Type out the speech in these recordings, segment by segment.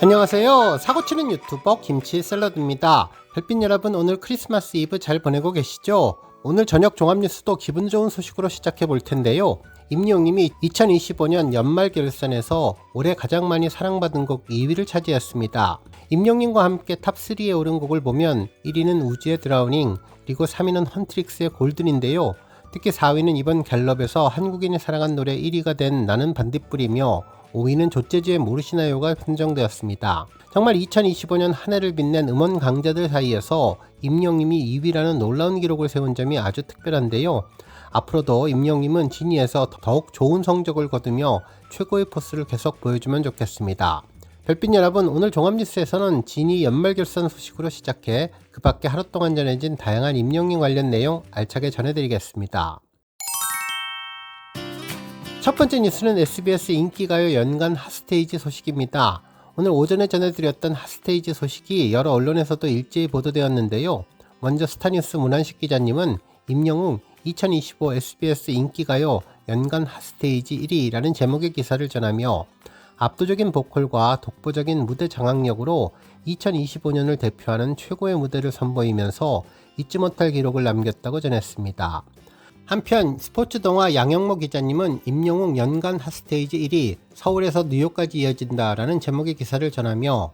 안녕하세요. 사고치는 유튜버 김치샐러드입니다. 별빛 여러분, 오늘 크리스마스 이브 잘 보내고 계시죠? 오늘 저녁 종합뉴스도 기분 좋은 소식으로 시작해 볼 텐데요. 임영웅님이 2025년 연말 결산에서 올해 가장 많이 사랑받은 곡 2위를 차지했습니다. 임영웅님과 함께 탑3에 오른 곡을 보면 1위는 우즈의 드라우닝, 그리고 3위는 헌트릭스의 골든인데요. 특히 4위는 이번 갤럽에서 한국인이 사랑한 노래 1위가 된 나는 반딧불이며 5위는 조재즈의 모르시나요가 선정되었습니다. 정말 2025년 한 해를 빛낸 음원 강자들 사이에서 임영웅님이 2위라는 놀라운 기록을 세운 점이 아주 특별한데요. 앞으로도 임영웅님은 진이에서 더욱 좋은 성적을 거두며 최고의 포스를 계속 보여주면 좋겠습니다. 별빛 여러분, 오늘 종합뉴스에서는 진이 연말결산 소식으로 시작해 그 밖에 하루 동안 전해진 다양한 임영웅 관련 내용 알차게 전해드리겠습니다. 첫 번째 뉴스는 SBS 인기가요 연간 핫스테이지 소식입니다. 오늘 오전에 전해드렸던 핫스테이지 소식이 여러 언론에서도 일제히 보도되었는데요. 먼저 스타뉴스 문한식 기자님은 임영웅 2025 SBS 인기가요 연간 핫스테이지 1위라는 제목의 기사를 전하며 압도적인 보컬과 독보적인 무대 장악력으로 2025년을 대표하는 최고의 무대를 선보이면서 잊지 못할 기록을 남겼다고 전했습니다. 한편 스포츠 동화 양영모 기자님은 임영웅 연간 핫스테이지 1위 서울에서 뉴욕까지 이어진다 라는 제목의 기사를 전하며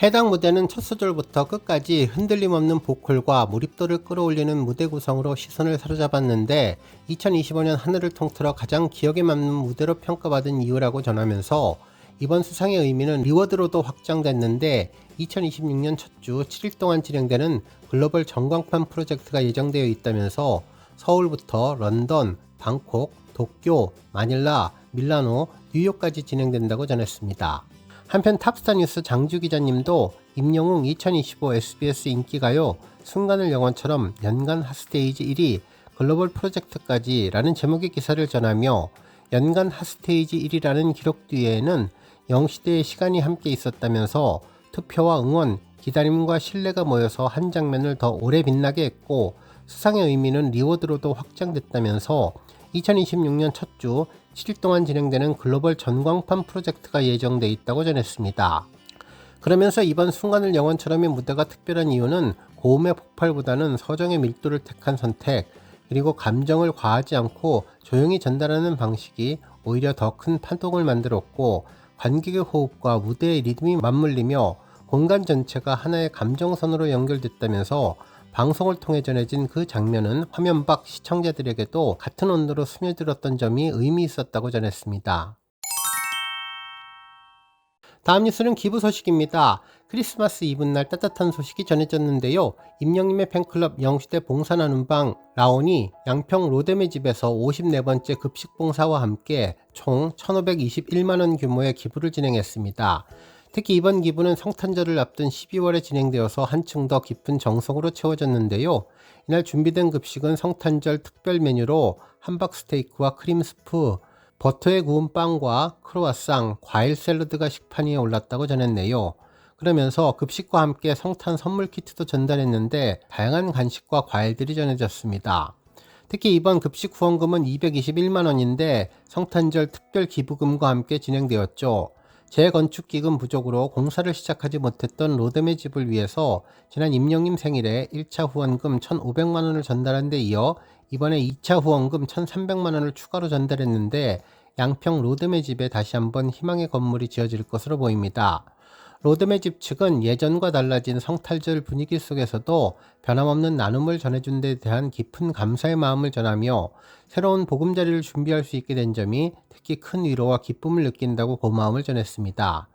해당 무대는 첫 소절부터 끝까지 흔들림 없는 보컬과 몰입도를 끌어올리는 무대 구성으로 시선을 사로잡았는데 2025년 한 해를 통틀어 가장 기억에 남는 무대로 평가받은 이유라고 전하면서 이번 수상의 의미는 리워드로도 확장됐는데 2026년 첫 주 7일 동안 진행되는 글로벌 전광판 프로젝트가 예정되어 있다면서 서울부터 런던, 방콕, 도쿄, 마닐라, 밀라노, 뉴욕까지 진행된다고 전했습니다. 한편 탑스타 뉴스 장주 기자님도 임영웅 2025 SBS 인기가요 순간을 영원처럼 연간 핫스테이지 1위 글로벌 프로젝트까지 라는 제목의 기사를 전하며 연간 핫스테이지 1위라는 기록 뒤에는 영시대의 시간이 함께 있었다면서 투표와 응원, 기다림과 신뢰가 모여서 한 장면을 더 오래 빛나게 했고 수상의 의미는 리워드로도 확장됐다면서 2026년 첫 주 7일 동안 진행되는 글로벌 전광판 프로젝트가 예정돼 있다고 전했습니다. 그러면서 이번 순간을 영원처럼의 무대가 특별한 이유는 고음의 폭발보다는 서정의 밀도를 택한 선택, 그리고 감정을 과하지 않고 조용히 전달하는 방식이 오히려 더 큰 파동을 만들었고 관객의 호흡과 무대의 리듬이 맞물리며 공간 전체가 하나의 감정선으로 연결됐다면서 방송을 통해 전해진 그 장면은 화면 밖 시청자들에게도 같은 온도로 스며들었던 점이 의미 있었다고 전했습니다. 다음 뉴스는 기부 소식입니다. 크리스마스 이브날 따뜻한 소식이 전해졌는데요. 임영웅님의 팬클럽 영시대 봉사나눔방 라온이 양평 로뎀의 집에서 54번째 급식 봉사와 함께 총 1,521만원 규모의 기부를 진행했습니다. 특히 이번 기부는 성탄절을 앞둔 12월에 진행되어서 한층 더 깊은 정성으로 채워졌는데요. 이날 준비된 급식은 성탄절 특별 메뉴로 함박 스테이크와 크림 스프, 버터에 구운 빵과 크로와상, 과일 샐러드가 식판 위에 올랐다고 전했네요. 그러면서 급식과 함께 성탄 선물 키트도 전달했는데 다양한 간식과 과일들이 전해졌습니다. 특히 이번 급식 후원금은 221만원인데 성탄절 특별 기부금과 함께 진행되었죠. 재건축기금 부족으로 공사를 시작하지 못했던 로뎀의 집을 위해서 지난 임영웅님 생일에 1차 후원금 1,500만원을 전달한 데 이어 이번에 2차 후원금 1,300만원을 추가로 전달했는데 양평 로뎀의 집에 다시 한번 희망의 건물이 지어질 것으로 보입니다. 로뎀의 집 측은 예전과 달라진 성탄절 분위기 속에서도 변함없는 나눔을 전해준 데 대한 깊은 감사의 마음을 전하며 새로운 보금자리를 준비할 수 있게 된 점이 특히 큰 위로와 기쁨을 느낀다고 고마움을 전했습니다.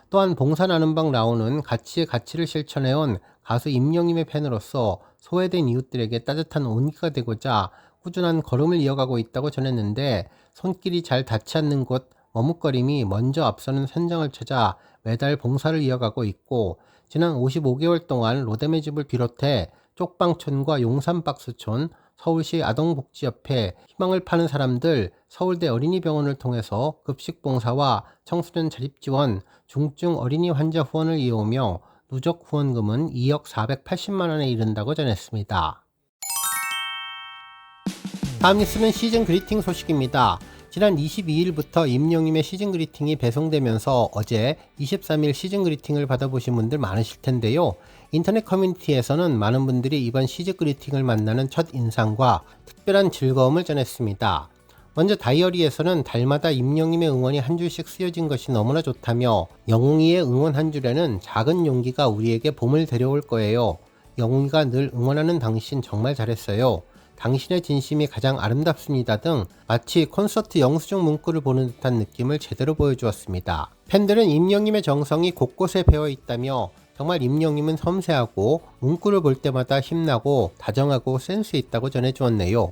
또한 봉사나눔방 라온은 가치의 가치를 실천해온 가수 임영웅님의 팬으로서 소외된 이웃들에게 따뜻한 온기가 되고자 꾸준한 걸음을 이어가고 있다고 전했는데 손길이 잘 닿지 않는 곳 머뭇거림이 먼저 앞서는 선정을 찾아 매달 봉사를 이어가고 있고 지난 55개월 동안 로뎀의 집을 비롯해 쪽방촌과 용산박스촌, 서울시 아동복지협회, 희망을 파는 사람들, 서울대 어린이병원을 통해서 급식봉사와 청소년 자립지원, 중증 어린이 환자 후원을 이어오며 누적 후원금은 2억 480만원에 이른다고 전했습니다. 다음 뉴스는 시즌 그리팅 소식입니다. 지난 22일부터 임영님의 시즌 그리팅이 배송되면서 어제 23일 시즌 그리팅을 받아보신 분들 많으실 텐데요. 인터넷 커뮤니티에서는 많은 분들이 이번 시즌 그리팅을 만나는 첫 인상과 특별한 즐거움을 전했습니다. 먼저 다이어리에서는 달마다 임영님의 응원이 한 줄씩 쓰여진 것이 너무나 좋다며, 영웅이의 응원 한 줄에는 작은 용기가 우리에게 봄을 데려올 거예요. 영웅이가 늘 응원하는 당신 정말 잘했어요. 당신의 진심이 가장 아름답습니다 등 마치 콘서트 영수증 문구를 보는 듯한 느낌을 제대로 보여주었습니다. 팬들은 임영님의 정성이 곳곳에 배어 있다며, 정말 임영님은 섬세하고 문구를 볼 때마다 힘나고 다정하고 센스 있다고 전해주었네요.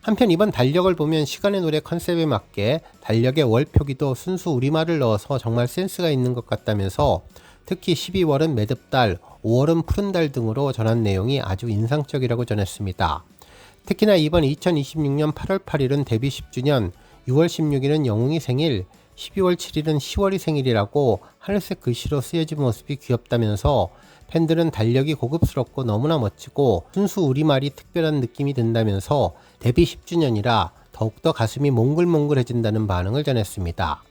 한편 이번 달력을 보면 시간의 노래 컨셉에 맞게 달력에 월 표기도 순수 우리말을 넣어서 정말 센스가 있는 것 같다면서, 특히 12월은 매듭달, 5월은 푸른 달 등으로 전한 내용이 아주 인상적이라고 전했습니다. 특히나 이번 2026년 8월 8일은 데뷔 10주년, 6월 16일은 영웅이 생일, 12월 7일은 10월이 생일이라고 하늘색 글씨로 쓰여진 모습이 귀엽다면서, 팬들은 달력이 고급스럽고 너무나 멋지고 순수 우리말이 특별한 느낌이 든다면서 데뷔 10주년이라 더욱더 가슴이 몽글몽글해진다는 반응을 전했습니다.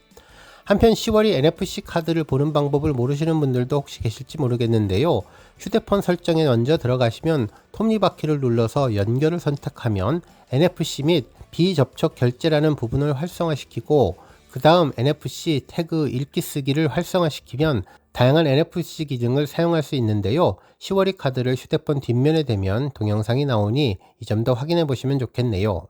한편 10월이 NFC 카드를 보는 방법을 모르시는 분들도 혹시 계실지 모르겠는데요. 휴대폰 설정에 먼저 들어가시면 톱니바퀴를 눌러서 연결을 선택하면 NFC 및 비접촉 결제라는 부분을 활성화시키고, 그 다음 NFC 태그 읽기 쓰기를 활성화시키면 다양한 NFC 기능을 사용할 수 있는데요. 10월이 카드를 휴대폰 뒷면에 대면 동영상이 나오니 이 점도 확인해 보시면 좋겠네요.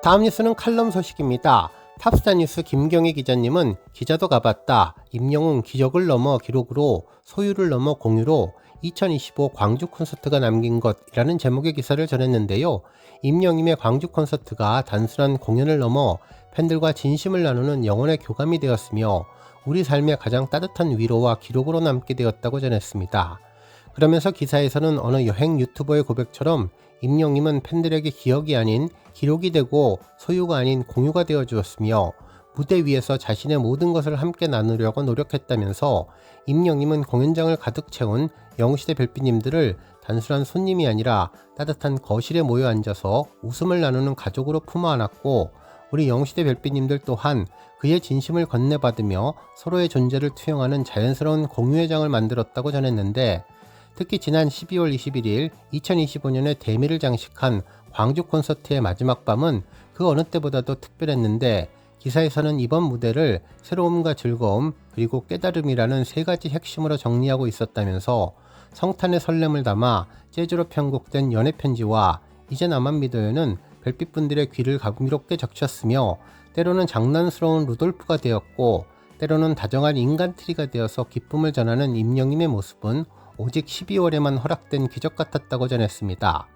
다음 뉴스는 칼럼 소식입니다. 탑스타 뉴스 김경희 기자님은 기자도 가봤다, 임영웅 기적을 넘어 기록으로, 소유를 넘어 공유로 2025 광주 콘서트가 남긴 것이라는 제목의 기사를 전했는데요. 임영님의 광주 콘서트가 단순한 공연을 넘어 팬들과 진심을 나누는 영혼의 교감이 되었으며 우리 삶의 가장 따뜻한 위로와 기록으로 남게 되었다고 전했습니다. 그러면서 기사에서는 어느 여행 유튜버의 고백처럼 임영님은 팬들에게 기억이 아닌 기록이 되고 소유가 아닌 공유가 되어 주었으며, 무대 위에서 자신의 모든 것을 함께 나누려고 노력했다면서, 임영님은 공연장을 가득 채운 영시대 별빛님들을 단순한 손님이 아니라 따뜻한 거실에 모여 앉아서 웃음을 나누는 가족으로 품어 안았고, 우리 영시대 별빛님들 또한 그의 진심을 건네받으며 서로의 존재를 투영하는 자연스러운 공유의 장을 만들었다고 전했는데, 특히 지난 12월 21일 2025년의 대미를 장식한 광주 콘서트의 마지막 밤은 그 어느 때보다도 특별했는데, 기사에서는 이번 무대를 새로움과 즐거움 그리고 깨달음이라는 세 가지 핵심으로 정리하고 있었다면서, 성탄의 설렘을 담아 재즈로 편곡된 연애편지와 이제 나만 믿어요는 별빛분들의 귀를 감미롭게 적셨으며, 때로는 장난스러운 루돌프가 되었고 때로는 다정한 인간트리가 되어서 기쁨을 전하는 임영님의 모습은 오직 12월에만 허락된 기적 같았다고 전했습니다.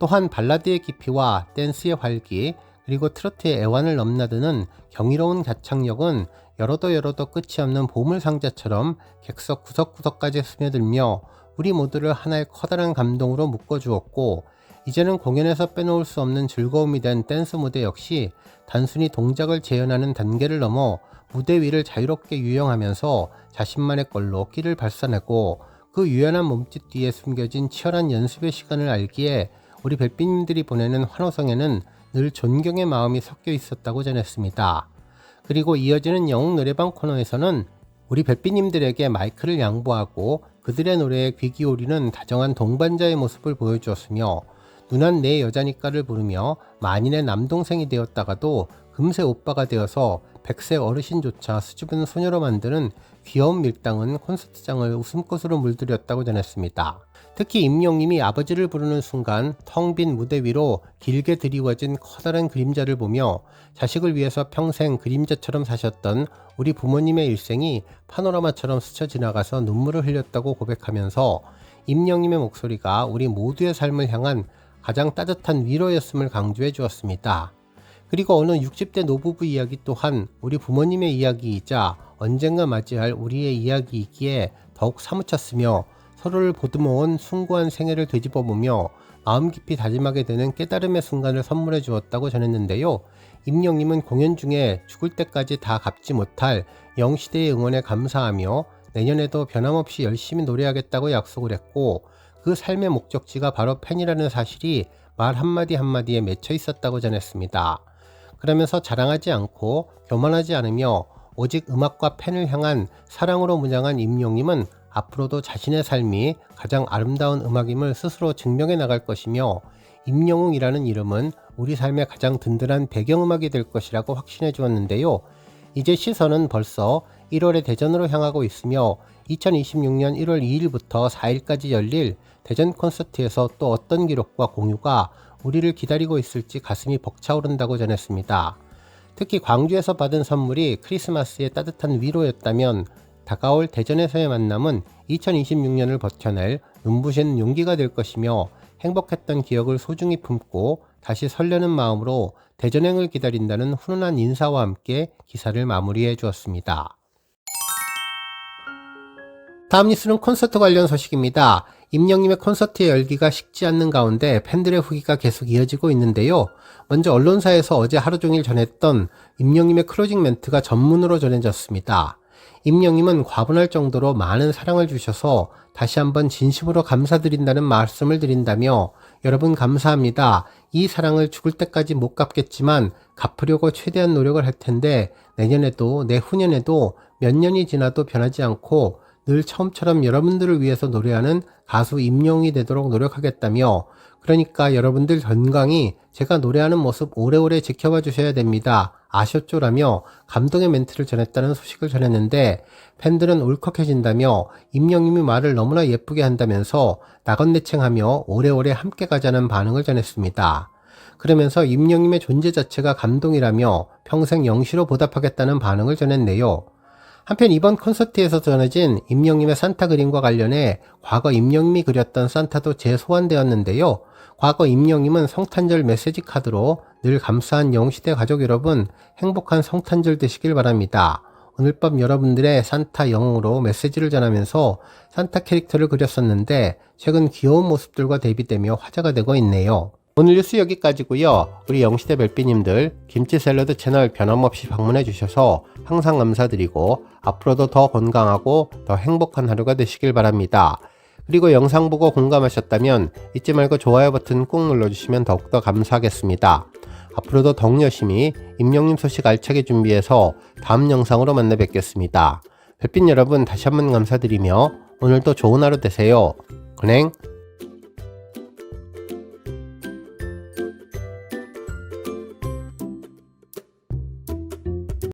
또한 발라드의 깊이와 댄스의 활기 그리고 트로트의 애환을 넘나드는 경이로운 가창력은 열어도 끝이 없는 보물상자처럼 객석 구석구석까지 스며들며 우리 모두를 하나의 커다란 감동으로 묶어주었고, 이제는 공연에서 빼놓을 수 없는 즐거움이 된 댄스 무대 역시 단순히 동작을 재현하는 단계를 넘어 무대 위를 자유롭게 유영하면서 자신만의 걸로 끼를 발산하고, 그 유연한 몸짓 뒤에 숨겨진 치열한 연습의 시간을 알기에 우리 별빛님들이 보내는 환호성에는 늘 존경의 마음이 섞여 있었다고 전했습니다. 그리고 이어지는 영웅 노래방 코너에서는 우리 별빛님들에게 마이크를 양보하고 그들의 노래에 귀 기울이는 다정한 동반자의 모습을 보여주었으며, 누난 내 여자니까를 부르며 만인의 남동생이 되었다가도 금세 오빠가 되어서 100세 어르신조차 수줍은 소녀로 만드는 귀여운 밀당은 콘서트장을 웃음꽃으로 물들였다고 전했습니다. 특히 임영님이 아버지를 부르는 순간 텅 빈 무대 위로 길게 드리워진 커다란 그림자를 보며 자식을 위해서 평생 그림자처럼 사셨던 우리 부모님의 일생이 파노라마처럼 스쳐 지나가서 눈물을 흘렸다고 고백하면서, 임영님의 목소리가 우리 모두의 삶을 향한 가장 따뜻한 위로였음을 강조해 주었습니다. 그리고 어느 60대 노부부 이야기 또한 우리 부모님의 이야기이자 언젠가 맞이할 우리의 이야기이기에 더욱 사무쳤으며, 서로를 보듬어온 숭고한 생애를 되짚어보며 마음 깊이 다짐하게 되는 깨달음의 순간을 선물해 주었다고 전했는데요. 임영님은 공연 중에 죽을 때까지 다 갚지 못할 영시대의 응원에 감사하며 내년에도 변함없이 열심히 노래하겠다고 약속을 했고, 그 삶의 목적지가 바로 팬이라는 사실이 말 한마디 한마디에 맺혀 있었다고 전했습니다. 그러면서 자랑하지 않고 교만하지 않으며 오직 음악과 팬을 향한 사랑으로 무장한 임영님은 앞으로도 자신의 삶이 가장 아름다운 음악임을 스스로 증명해 나갈 것이며 임영웅이라는 이름은 우리 삶의 가장 든든한 배경음악이 될 것이라고 확신해 주었는데요. 이제 시선은 벌써 1월의 대전으로 향하고 있으며 2026년 1월 2일부터 4일까지 열릴 대전 콘서트에서 또 어떤 기록과 공유가 우리를 기다리고 있을지 가슴이 벅차오른다고 전했습니다. 특히 광주에서 받은 선물이 크리스마스의 따뜻한 위로였다면 다가올 대전에서의 만남은 2026년을 버텨낼 눈부신 용기가 될 것이며 행복했던 기억을 소중히 품고 다시 설레는 마음으로 대전행을 기다린다는 훈훈한 인사와 함께 기사를 마무리해 주었습니다. 다음 뉴스는 콘서트 관련 소식입니다. 임영님의 콘서트의 열기가 식지 않는 가운데 팬들의 후기가 계속 이어지고 있는데요. 먼저 언론사에서 어제 하루 종일 전했던 임영님의 클로징 멘트가 전문으로 전해졌습니다. 임영님은 과분할 정도로 많은 사랑을 주셔서 다시 한번 진심으로 감사드린다는 말씀을 드린다며 여러분 감사합니다. 이 사랑을 죽을 때까지 못 갚겠지만 갚으려고 최대한 노력을 할 텐데 내년에도 내후년에도 몇 년이 지나도 변하지 않고 늘 처음처럼 여러분들을 위해서 노래하는 가수 임영웅이 되도록 노력하겠다며 그러니까 여러분들 건강히 제가 노래하는 모습 오래오래 지켜봐 주셔야 됩니다. 아셨죠? 라며 감동의 멘트를 전했다는 소식을 전했는데 팬들은 울컥해진다며 임영웅이 말을 너무나 예쁘게 한다면서 나건네칭하며 오래오래 함께 가자는 반응을 전했습니다. 그러면서 임영웅의 존재 자체가 감동이라며 평생 영시로 보답하겠다는 반응을 전했네요. 한편 이번 콘서트에서 전해진 임영님의 산타 그림과 관련해 과거 임영님이 그렸던 산타도 재소환되었는데요. 과거 임영님은 성탄절 메시지 카드로 늘 감사한 영시대 가족 여러분 행복한 성탄절 되시길 바랍니다. 오늘 밤 여러분들의 산타 영웅으로 메시지를 전하면서 산타 캐릭터를 그렸었는데 최근 귀여운 모습들과 대비되며 화제가 되고 있네요. 오늘 뉴스 여기까지고요. 우리 영시대 별비님들 김치 샐러드 채널 변함없이 방문해 주셔서 항상 감사드리고 앞으로도 더 건강하고 더 행복한 하루가 되시길 바랍니다. 그리고 영상 보고 공감하셨다면 잊지 말고 좋아요 버튼 꾹 눌러주시면 더욱더 감사하겠습니다. 앞으로도 더 열심히 임영님 소식 알차게 준비해서 다음 영상으로 만나 뵙겠습니다. 별빛 여러분 다시 한번 감사드리며 오늘도 좋은 하루 되세요. 건행